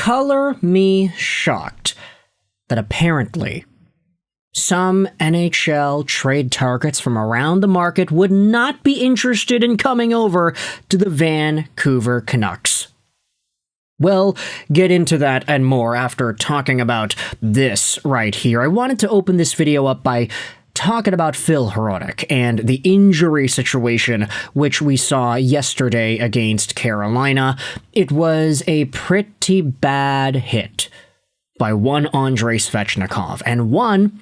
color me shocked that apparently some NHL trade targets from around the market would not be interested in coming over to the Vancouver Canucks. We'll get into that and more after talking about this right here. I wanted to open this video up by talking about Filip Hronek and the injury situation which we saw yesterday against Carolina. It was a pretty bad hit by one Andrei Svechnikov, and one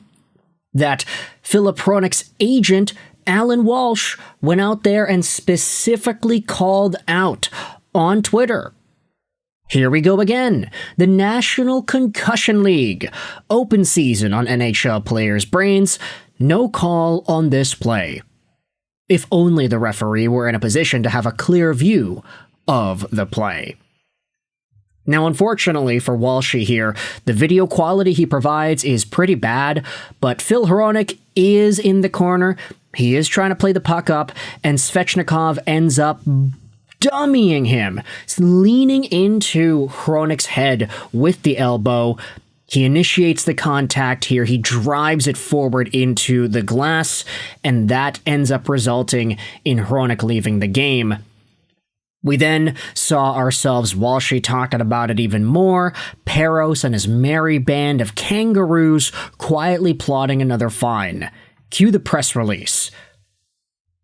that Filip Hronek's agent, Alan Walsh, went out there and specifically called out on Twitter. Here we go again. The National Concussion League. Open season on NHL players' brains. No call on this play. If only the referee were in a position to have a clear view of the play. Now, unfortunately for Walshy here, the video quality he provides is pretty bad, but Filip Hronek is in the corner. He is trying to play the puck up, and Svechnikov ends up dummying him, leaning into Hronek's head with the elbow. He initiates the contact here. He drives it forward into the glass, and that ends up resulting in Hronek leaving the game. We then saw ourselves Walshy talking about it even more, Peros and his merry band of kangaroos quietly plotting another fine. Cue the press release.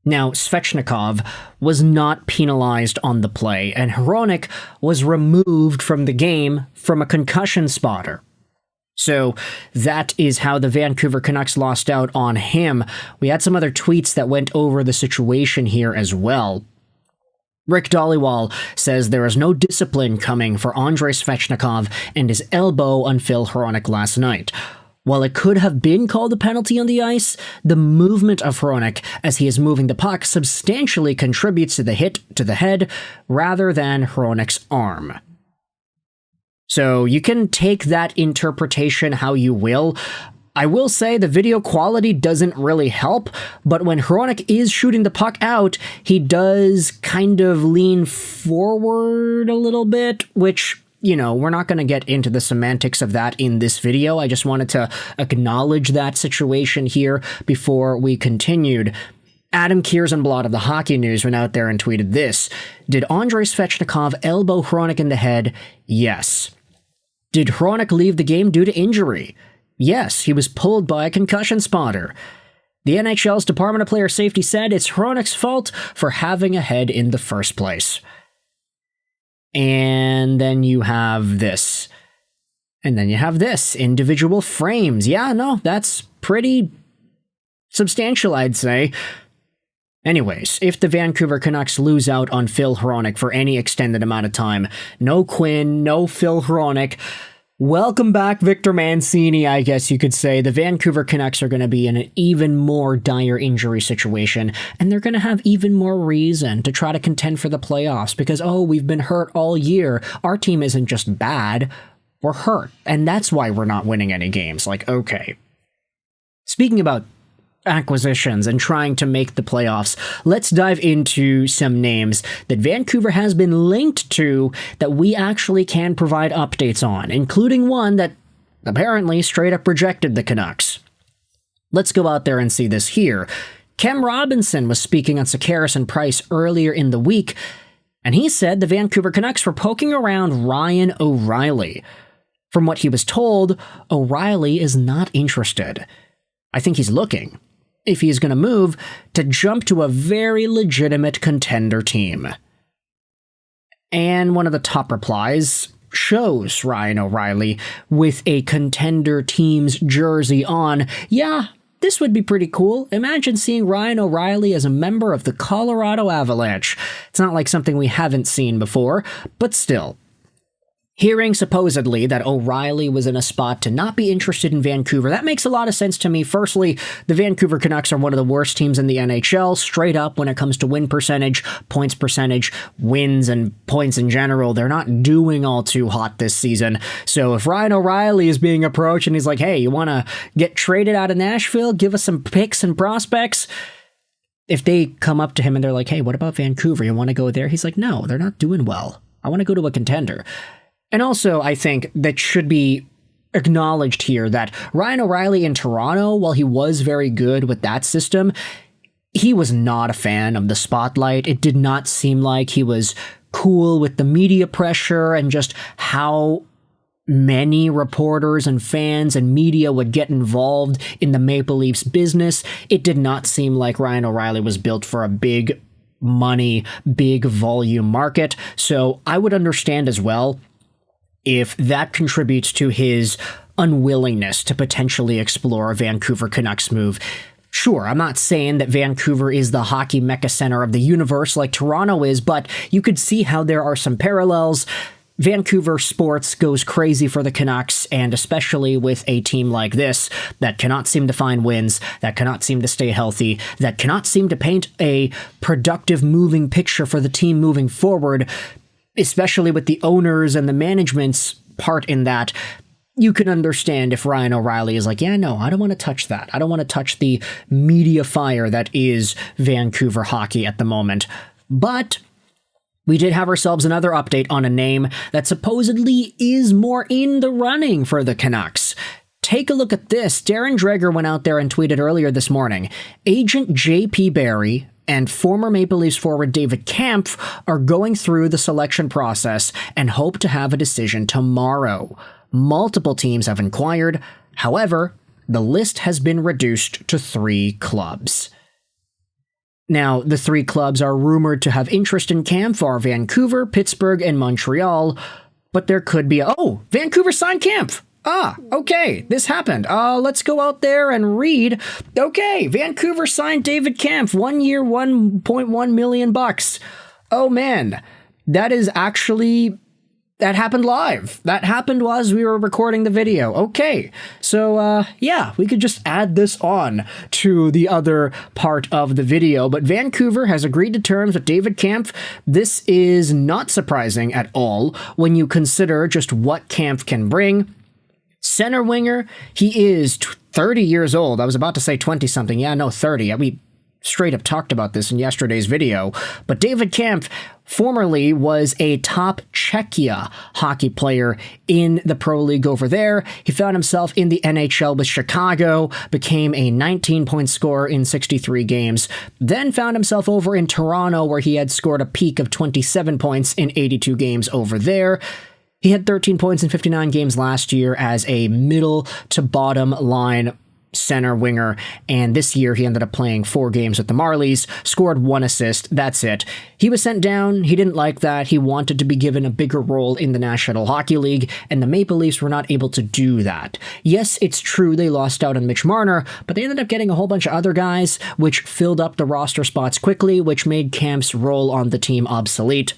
Now, Svechnikov was not penalized on the play, and Hronek was removed from the game from a concussion spotter. So that is how the Vancouver Canucks lost out on him. We had some other tweets that went over the situation here as well. Rick Dhaliwal says there is no discipline coming for Andrei Svechnikov and his elbow on Filip Hronek last night. While it could have been called a penalty on the ice, the movement of Hronek as he is moving the puck substantially contributes to the hit to the head rather than Hronek's arm. So you can take that interpretation how you will. I will say the video quality doesn't really help, but when Hronek is shooting the puck out, he does kind of lean forward a little bit, which, you know, we're not going to get into the semantics of that in this video. I just wanted to acknowledge that situation here before we continued. Adam Kiersonblad of the Hockey News went out there and tweeted this. Did Andrei Svechnikov elbow Hronek in the head? Yes. Did Hronek leave the game due to injury? Yes, he was pulled by a concussion spotter. The NHL's Department of Player Safety said it's Hronek's fault for having a head in the first place. And then you have this. And then you have this. Individual frames. Yeah, no, that's pretty substantial, I'd say. Anyways, if the Vancouver Canucks lose out on Filip Hronek for any extended amount of time, no Quinn, no Filip Hronek, welcome back, Victor Mancini, I guess you could say. The Vancouver Canucks are going to be in an even more dire injury situation, and they're going to have even more reason to try to contend for the playoffs because, oh, we've been hurt all year. Our team isn't just bad, we're hurt, and that's why we're not winning any games. Like, okay. Speaking about acquisitions and trying to make the playoffs, let's dive into some names that Vancouver has been linked to that we actually can provide updates on, including one that apparently straight up rejected the Canucks. Let's go out there and see this here. Cam Robinson was speaking on Sakaris and Price earlier in the week, and he said the Vancouver Canucks were poking around Ryan O'Reilly. From what he was told, O'Reilly is not interested. I think he's looking, if he's going to move, to jump to a very legitimate contender team. And one of the top replies shows Ryan O'Reilly with a contender team's jersey on. Yeah, this would be pretty cool. Imagine seeing Ryan O'Reilly as a member of the Colorado Avalanche. It's not like something we haven't seen before, but still. Hearing supposedly that O'Reilly was in a spot to not be interested in Vancouver, that makes a lot of sense to me. Firstly, the Vancouver Canucks are one of the worst teams in the NHL, straight up when it comes to win percentage, points percentage, wins, and points in general. They're not doing all too hot this season. So if Ryan O'Reilly is being approached and he's like, hey, you want to get traded out of Nashville? Give us some picks and prospects? If they come up to him and they're like, hey, what about Vancouver? You want to go there? He's like, no, they're not doing well. I want to go to a contender. And also, I think that should be acknowledged here that Ryan O'Reilly in Toronto, while he was very good with that system, he was not a fan of the spotlight. It did not seem like he was cool with the media pressure and just how many reporters and fans and media would get involved in the Maple Leafs business. It did not seem like Ryan O'Reilly was built for a big money, big volume market. So I would understand as well if that contributes to his unwillingness to potentially explore a Vancouver Canucks move. Sure, I'm not saying that Vancouver is the hockey mecca center of the universe like Toronto is, but you could see how there are some parallels. Vancouver sports goes crazy for the Canucks, and especially with a team like this that cannot seem to find wins, that cannot seem to stay healthy, that cannot seem to paint a productive moving picture for the team moving forward, especially with the owners and the management's part in that. You can understand if Ryan O'Reilly is like, yeah, no, I don't want to touch that. I don't want to touch the media fire that is Vancouver hockey at the moment. But we did have ourselves another update on a name that supposedly is more in the running for the Canucks. Take a look at this. Darren Dreger went out there and tweeted earlier this morning, Agent J.P. Barry and former Maple Leafs forward David Kampf are going through the selection process and hope to have a decision tomorrow. Multiple teams have inquired. However, the list has been reduced to 3 clubs. Now, the 3 clubs are rumored to have interest in Kämpf are Vancouver, Pittsburgh, and Montreal, but there could be Vancouver signed Kämpf. Okay, this happened. Let's go out there and read. Okay, Vancouver signed David Kampf, 1 year, $1.1 million. Oh man, that happened live. That happened as we were recording the video. Okay, so yeah, we could just add this on to the other part of the video. But Vancouver has agreed to terms with David Kampf. This is not surprising at all when you consider just what Kampf can bring. Center winger, he is 30 years old. I was about to say 20-something. Yeah, no, 30. We straight up talked about this in yesterday's video. But David Kampf formerly was a top Czechia hockey player in the Pro League over there. He found himself in the NHL with Chicago, became a 19-point scorer in 63 games, then found himself over in Toronto where he had scored a peak of 27 points in 82 games over there. He had 13 points in 59 games last year as a middle to bottom line center winger, and this year he ended up playing 4 games with the Marlies, scored 1 assist, that's it. He was sent down, he didn't like that, he wanted to be given a bigger role in the National Hockey League, and the Maple Leafs were not able to do that. Yes, it's true they lost out on Mitch Marner, but they ended up getting a whole bunch of other guys, which filled up the roster spots quickly, which made Kampf's role on the team obsolete.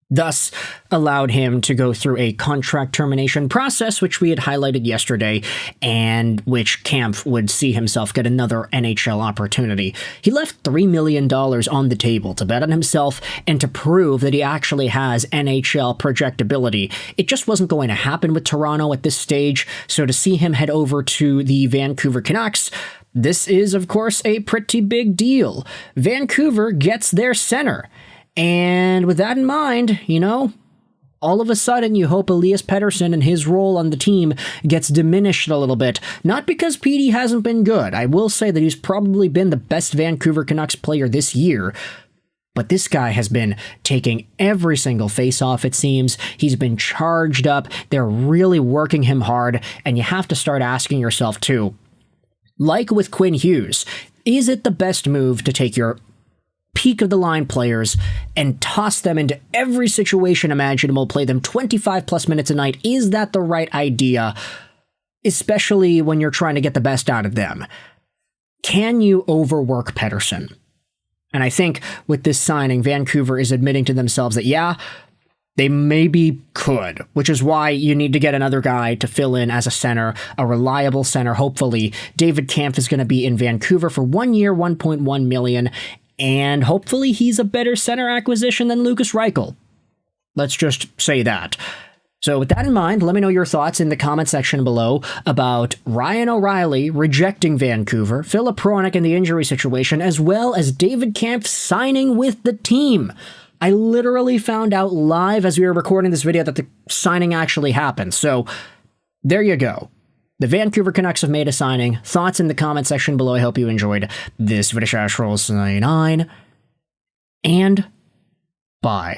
Thus, allowed him to go through a contract termination process, which we had highlighted yesterday, and which Kämpf would see himself get another NHL opportunity. He left $3 million on the table to bet on himself and to prove that he actually has NHL projectability. It just wasn't going to happen with Toronto at this stage, so to see him head over to the Vancouver Canucks, this is, of course, a pretty big deal. Vancouver gets their center. And with that in mind, all of a sudden you hope Elias Pettersson and his role on the team gets diminished a little bit. Not because Petey hasn't been good. I will say that he's probably been the best Vancouver Canucks player this year. But this guy has been taking every single face-off, it seems. He's been charged up. They're really working him hard. And you have to start asking yourself, too, like with Quinn Hughes, is it the best move to take your peak of the line players and toss them into every situation imaginable, play them 25 plus minutes a night? Is that the right idea, especially when you're trying to get the best out of them? Can you overwork Pettersson? And I think with this signing, Vancouver is admitting to themselves that, yeah, they maybe could, which is why you need to get another guy to fill in as a center, a reliable center, hopefully. David Kampf is going to be in Vancouver for 1 year, $1.1 million, and hopefully he's a better center acquisition than Lukas Reichel. Let's just say that. So with that in mind, let me know your thoughts in the comment section below about Ryan O'Reilly rejecting Vancouver, Filip Hronek and the injury situation, as well as David Kampf signing with the team. I literally found out live as we were recording this video that the signing actually happened. So there you go. The Vancouver Canucks have made a signing. Thoughts in the comment section below. I hope you enjoyed this video. And bye.